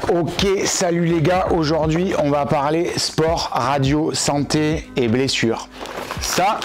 Ok, salut les gars, aujourd'hui on va parler sport, radio, santé et blessures. Ça,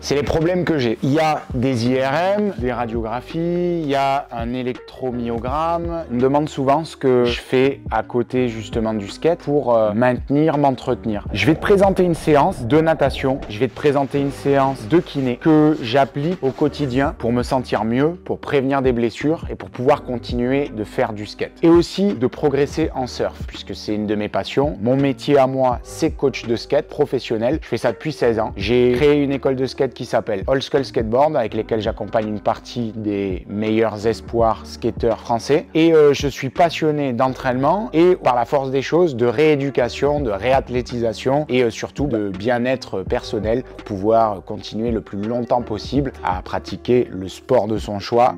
c'est les problèmes que j'ai. Il y a des IRM, des radiographies, il y a un électromyogramme. On me demande souvent ce que je fais à côté justement du skate pour m'entretenir. Je vais te présenter une séance de natation, je vais te présenter une séance de kiné que j'applique au quotidien pour me sentir mieux, pour prévenir des blessures et pour pouvoir continuer de faire du skate. Et aussi de progresser en surf, puisque c'est une de mes passions. Mon métier à moi, c'est coach de skate professionnel. Je fais ça depuis 16 ans. J'ai créé une école de skate qui s'appelle Old School Skateboard, avec lesquels j'accompagne une partie des meilleurs espoirs skateurs français. Et je suis passionné d'entraînement et par la force des choses de rééducation, de réathlétisation et surtout de bien-être personnel pour pouvoir continuer le plus longtemps possible à pratiquer le sport de son choix.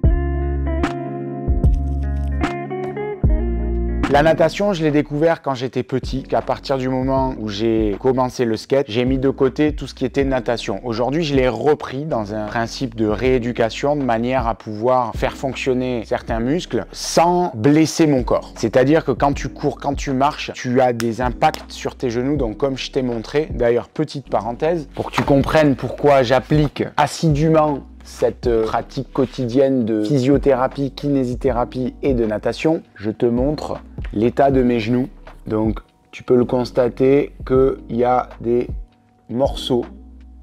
La natation, je l'ai découvert quand j'étais petit, qu'à partir du moment où j'ai commencé le skate, j'ai mis de côté tout ce qui était natation. Aujourd'hui, je l'ai repris dans un principe de rééducation de manière à pouvoir faire fonctionner certains muscles sans blesser mon corps. C'est-à-dire que quand tu cours, quand tu marches, tu as des impacts sur tes genoux, donc comme je t'ai montré. D'ailleurs, petite parenthèse, pour que tu comprennes pourquoi j'applique assidûment cette pratique quotidienne de physiothérapie, kinésithérapie et de natation, je te montre l'état de mes genoux. Donc tu peux le constater qu'il y a des morceaux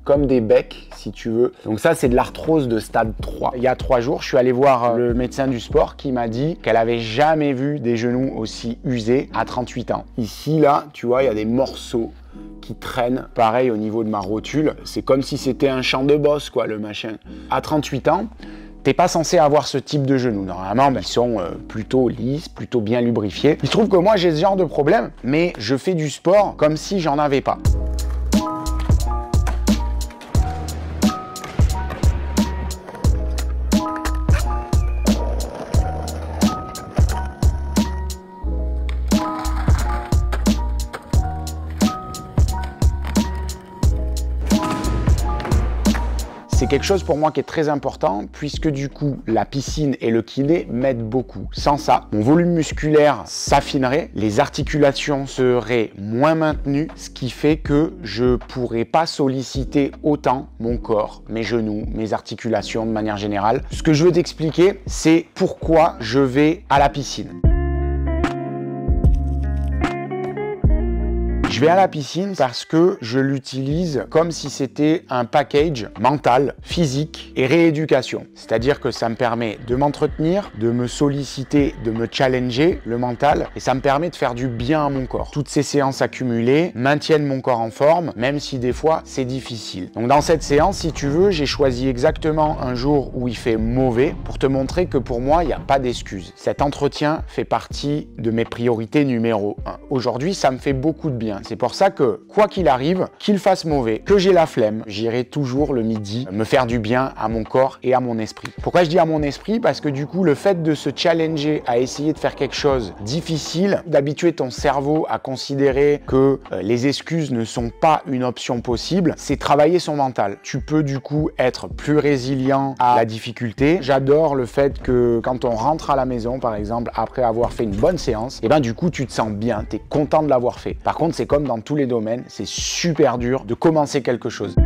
comme des becs si tu veux. Donc ça c'est de l'arthrose de stade 3. Il y a 3 jours, je suis allé voir le médecin du sport qui m'a dit qu'elle avait jamais vu des genoux aussi usés à 38 ans. Ici là, tu vois, il y a des morceaux qui traînent, pareil au niveau de ma rotule. C'est comme si c'était un champ de bosse quoi, le machin. À 38 ans, t'es pas censé avoir ce type de genoux. Normalement, ils sont plutôt lisses, plutôt bien lubrifiés. Il se trouve que moi, j'ai ce genre de problème, mais je fais du sport comme si j'en avais pas. C'est quelque chose pour moi qui est très important puisque du coup, la piscine et le kiné m'aident beaucoup. Sans ça, mon volume musculaire s'affinerait, les articulations seraient moins maintenues, ce qui fait que je pourrais pas solliciter autant mon corps, mes genoux, mes articulations de manière générale. Ce que je veux t'expliquer, c'est pourquoi je vais à la piscine. Je vais à la piscine parce que je l'utilise comme si c'était un package mental, physique et rééducation. C'est-à-dire que ça me permet de m'entretenir, de me solliciter, de me challenger le mental et ça me permet de faire du bien à mon corps. Toutes ces séances accumulées maintiennent mon corps en forme, même si des fois c'est difficile. Donc dans cette séance, si tu veux, j'ai choisi exactement un jour où il fait mauvais pour te montrer que pour moi, il n'y a pas d'excuse. Cet entretien fait partie de mes priorités numéro 1. Aujourd'hui, ça me fait beaucoup de bien. C'est pour ça que, quoi qu'il arrive, qu'il fasse mauvais, que j'ai la flemme, j'irai toujours le midi me faire du bien à mon corps et à mon esprit. Pourquoi je dis à mon esprit? Parce que du coup, le fait de se challenger à essayer de faire quelque chose de difficile, d'habituer ton cerveau à considérer que les excuses ne sont pas une option possible, c'est travailler son mental. Tu peux du coup être plus résilient à la difficulté. J'adore le fait que quand on rentre à la maison, par exemple, après avoir fait une bonne séance, et ben du coup, tu te sens bien, tu es content de l'avoir fait. Par contre, c'est comme dans tous les domaines, c'est super dur de commencer quelque chose.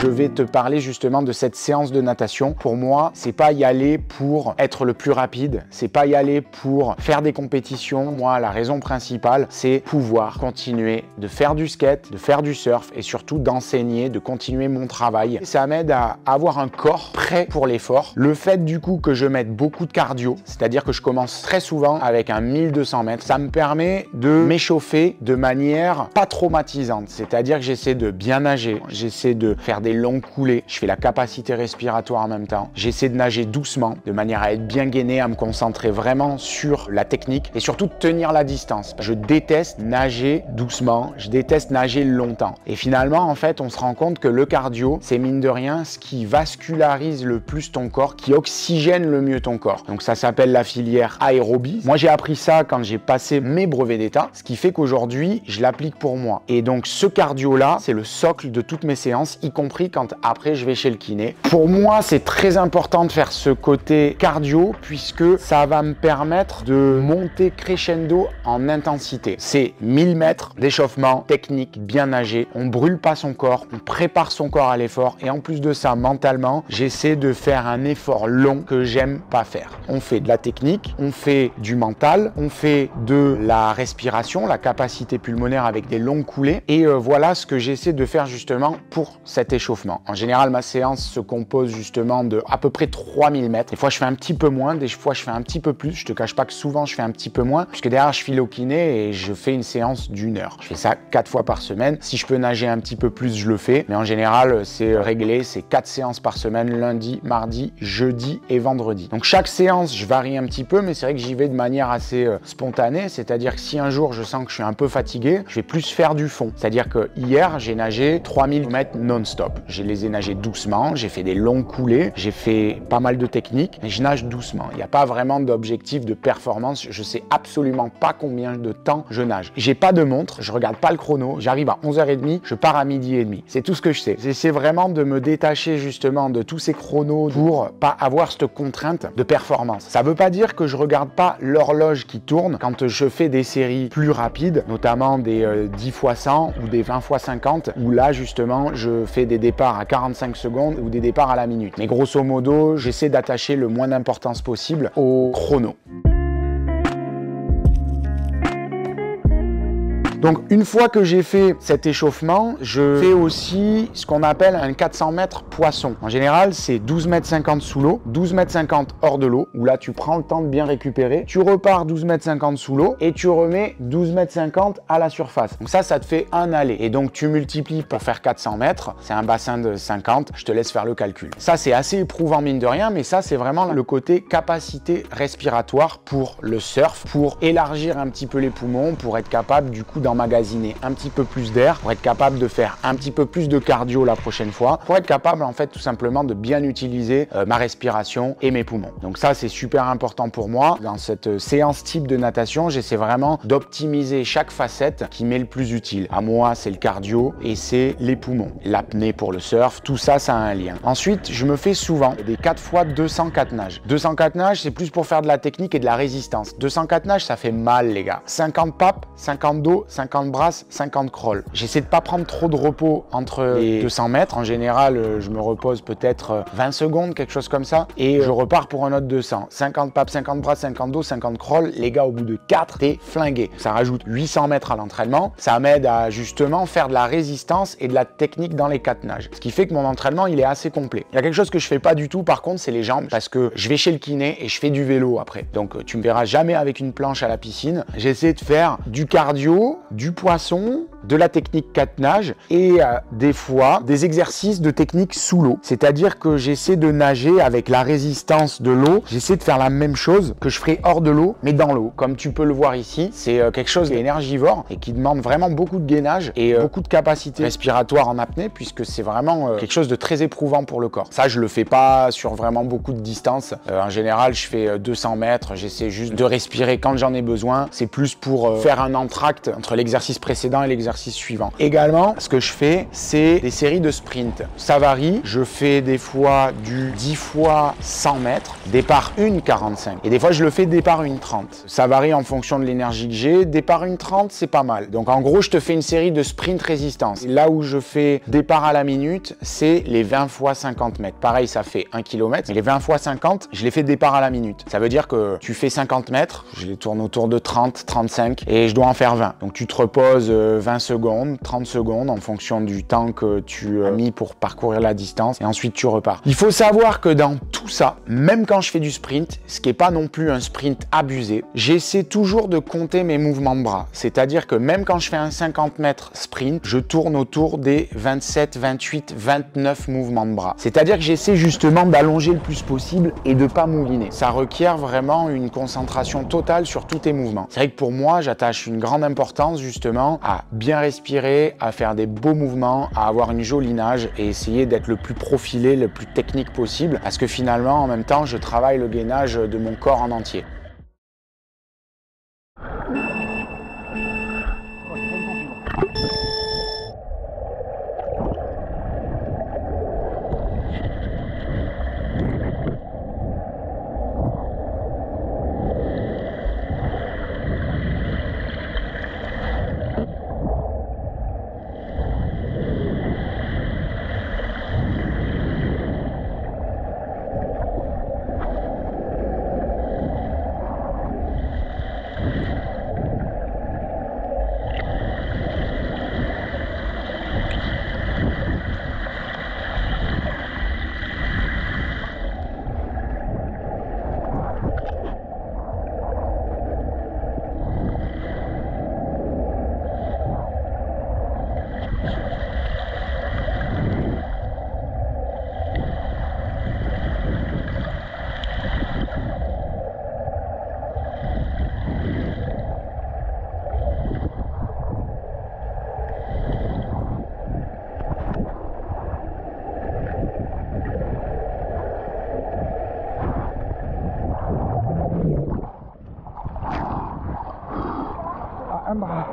Je vais te parler justement de cette séance de natation. Pour moi, c'est pas y aller pour être le plus rapide, c'est pas y aller pour faire des compétitions. Moi, la raison principale, c'est pouvoir continuer de faire du skate, de faire du surf et surtout d'enseigner, de continuer mon travail. Ça m'aide à avoir un corps prêt pour l'effort. Le fait du coup que je mette beaucoup de cardio, c'est-à-dire que je commence très souvent avec un 1200 mètres, ça me permet de m'échauffer de manière pas traumatisante. C'est-à-dire que j'essaie de bien nager, j'essaie de faire des longues coulées, je fais la capacité respiratoire en même temps, j'essaie de nager doucement, de manière à être bien gainé, à me concentrer vraiment sur la technique et surtout de tenir la distance. Je déteste nager doucement, je déteste nager longtemps. Et finalement, en fait, on se rend compte que le cardio, c'est mine de rien ce qui vascularise le plus ton corps, qui oxygène le mieux ton corps. Donc ça s'appelle la filière aérobie. Moi, j'ai appris ça quand j'ai passé mes brevets d'état, ce qui fait qu'aujourd'hui, je l'applique pour moi. Et donc ce cardio-là, c'est le socle de toutes mes séances, y compris l'esprit quand après je vais chez le kiné. Pour moi, c'est très important de faire ce côté cardio puisque ça va me permettre de monter crescendo en intensité. C'est 1000 mètres d'échauffement technique, bien nager. On brûle pas son corps, on prépare son corps à l'effort et en plus de ça, mentalement, j'essaie de faire un effort long que j'aime pas faire. On fait de la technique, on fait du mental, on fait de la respiration, la capacité pulmonaire avec des longues coulées et voilà ce que j'essaie de faire justement pour cet échauffement. En général, ma séance se compose justement de à peu près 3000 mètres. Des fois, je fais un petit peu moins, des fois, je fais un petit peu plus. Je te cache pas que souvent, je fais un petit peu moins puisque derrière, je file au kiné et je fais une séance d'1 heure. Je fais ça 4 fois par semaine. Si je peux nager un petit peu plus, je le fais. Mais en général, c'est réglé. C'est 4 séances par semaine, lundi, mardi, jeudi et vendredi. Donc, chaque séance, je varie un petit peu, mais c'est vrai que j'y vais de manière assez spontanée. C'est-à-dire que si un jour, je sens que je suis un peu fatigué, je vais plus faire du fond. C'est-à-dire que hier, j'ai nagé 3000 mètres non-stop. Je les ai nagés doucement. J'ai fait des longues coulées. J'ai fait pas mal de techniques, mais je nage doucement. Il n'y a pas vraiment d'objectif de performance. Je sais absolument pas combien de temps je nage. J'ai pas de montre, je regarde pas le chrono. J'arrive à 11h30, je pars à 12h30. C'est tout ce que je sais. J'essaie vraiment de me détacher justement de tous ces chronos pour pas avoir cette contrainte de performance. Ça veut pas dire que je regarde pas l'horloge qui tourne quand je fais des séries plus rapides, notamment des 10 x 100 ou des 20 x 50, où là justement je fais des départs à 45 secondes ou des départs à la minute. Mais grosso modo, j'essaie d'attacher le moins d'importance possible au chrono. Donc, une fois que j'ai fait cet échauffement, je fais aussi ce qu'on appelle un 400 mètres poisson. En général, c'est 12,50 m sous l'eau, 12,50 m hors de l'eau, où là, tu prends le temps de bien récupérer. Tu repars 12,50 m sous l'eau et tu remets 12,50 m à la surface. Donc ça te fait un aller. Et donc, tu multiplies pour faire 400 mètres. C'est un bassin de 50. Je te laisse faire le calcul. Ça, c'est assez éprouvant, mine de rien, mais ça, c'est vraiment le côté capacité respiratoire pour le surf, pour élargir un petit peu les poumons, pour être capable, du coup, d'emmagasiner un petit peu plus d'air, pour être capable de faire un petit peu plus de cardio la prochaine fois, pour être capable en fait tout simplement de bien utiliser ma respiration et mes poumons. Donc ça c'est super important pour moi. Dans cette séance type de natation, j'essaie vraiment d'optimiser chaque facette qui m'est le plus utile. À moi c'est le cardio et c'est les poumons. L'apnée pour le surf, tout ça ça a un lien. Ensuite je me fais souvent des 4 fois 204 nages. 204 nages c'est plus pour faire de la technique et de la résistance. 204 nages ça fait mal les gars. 50 papes, 50 dos, 50 brasses, 50 crawls. J'essaie de pas prendre trop de repos entre les 200 mètres. En général, je me repose peut-être 20 secondes, quelque chose comme ça. Et je repars pour un autre 200. 50 papes, 50 brasses, 50 dos, 50 crawls. Les gars, au bout de 4, t'es flingué. Ça rajoute 800 mètres à l'entraînement. Ça m'aide à justement faire de la résistance et de la technique dans les 4 nages. Ce qui fait que mon entraînement, il est assez complet. Il y a quelque chose que je fais pas du tout, par contre, c'est les jambes. Parce que je vais chez le kiné et je fais du vélo après. Donc, tu me verras jamais avec une planche à la piscine. J'essaie de faire du cardio, du poisson, de la technique 4 nages et des fois des exercices de technique sous l'eau. C'est-à-dire que j'essaie de nager avec la résistance de l'eau. J'essaie de faire la même chose que je ferais hors de l'eau, mais dans l'eau. Comme tu peux le voir ici, c'est quelque chose d'énergivore et qui demande vraiment beaucoup de gainage et beaucoup de capacité respiratoire en apnée puisque c'est vraiment quelque chose de très éprouvant pour le corps. Ça, je le fais pas sur vraiment beaucoup de distance. En général, je fais 200 mètres. J'essaie juste de respirer quand j'en ai besoin. C'est plus pour faire un entracte entre l'exercice précédent et l'exercice suivant. Également, ce que je fais, c'est des séries de sprint. Ça varie. Je fais des fois du 10 fois 100 mètres, départ 1,45. Et des fois, je le fais départ 1,30. Ça varie en fonction de l'énergie que j'ai. Départ 1,30, c'est pas mal. Donc, en gros, je te fais une série de sprint résistance. Là où je fais départ à la minute, c'est les 20 fois 50 mètres. Pareil, ça fait 1 km. Mais les 20 fois 50, je les fais départ à la minute. Ça veut dire que tu fais 50 mètres, je les tourne autour de 30, 35 et je dois en faire 20. Donc, tu te reposes 20 secondes, 30 secondes en fonction du temps que tu as mis pour parcourir la distance et ensuite tu repars. Il faut savoir que dans tout ça, même quand je fais du sprint, ce qui n'est pas non plus un sprint abusé, j'essaie toujours de compter mes mouvements de bras. C'est-à-dire que même quand je fais un 50 mètres sprint, je tourne autour des 27, 28, 29 mouvements de bras. C'est-à-dire que j'essaie justement d'allonger le plus possible et de pas mouliner. Ça requiert vraiment une concentration totale sur tous tes mouvements. C'est vrai que pour moi, j'attache une grande importance justement à bien respirer, à faire des beaux mouvements, à avoir une jolie nage et essayer d'être le plus profilé, le plus technique possible parce que finalement, en même temps, je travaille le gainage de mon corps en entier. un bras.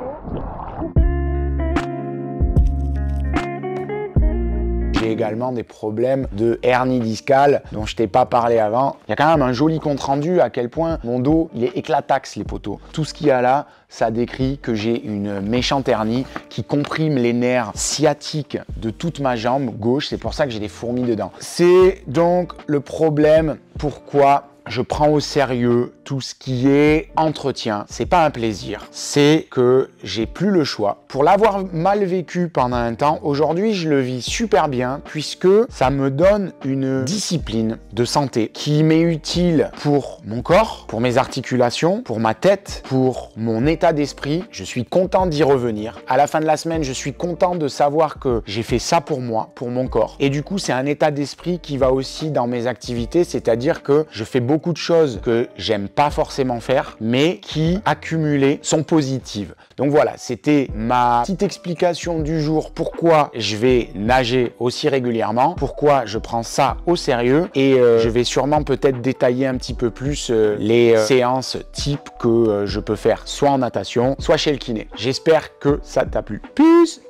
J'ai également des problèmes de hernie discale dont je t'ai pas parlé avant. Il y a quand même un joli compte rendu à quel point mon dos il est éclataxe les potos. Tout ce qu'il y a là, ça décrit que j'ai une méchante hernie qui comprime les nerfs sciatiques de toute ma jambe gauche. C'est pour ça que j'ai des fourmis dedans. C'est donc le problème pourquoi je prends au sérieux tout ce qui est entretien. C'est pas un plaisir, c'est que j'ai plus le choix. Pour l'avoir mal vécu pendant un temps, aujourd'hui je le vis super bien puisque ça me donne une discipline de santé qui m'est utile pour mon corps, pour mes articulations, pour ma tête, pour mon état d'esprit. Je suis content d'y revenir. À la fin de la semaine, je suis content de savoir que j'ai fait ça pour moi, pour mon corps. Et du coup, c'est un état d'esprit qui va aussi dans mes activités, c'est-à-dire que je fais beaucoup de choses que j'aime pas forcément faire, mais qui, accumulées, sont positives. Donc voilà, c'était ma petite explication du jour, pourquoi je vais nager aussi régulièrement, pourquoi je prends ça au sérieux, et je vais sûrement peut-être détailler un petit peu plus les séances type que je peux faire soit en natation, soit chez le kiné. J'espère que ça t'a plu. Peace!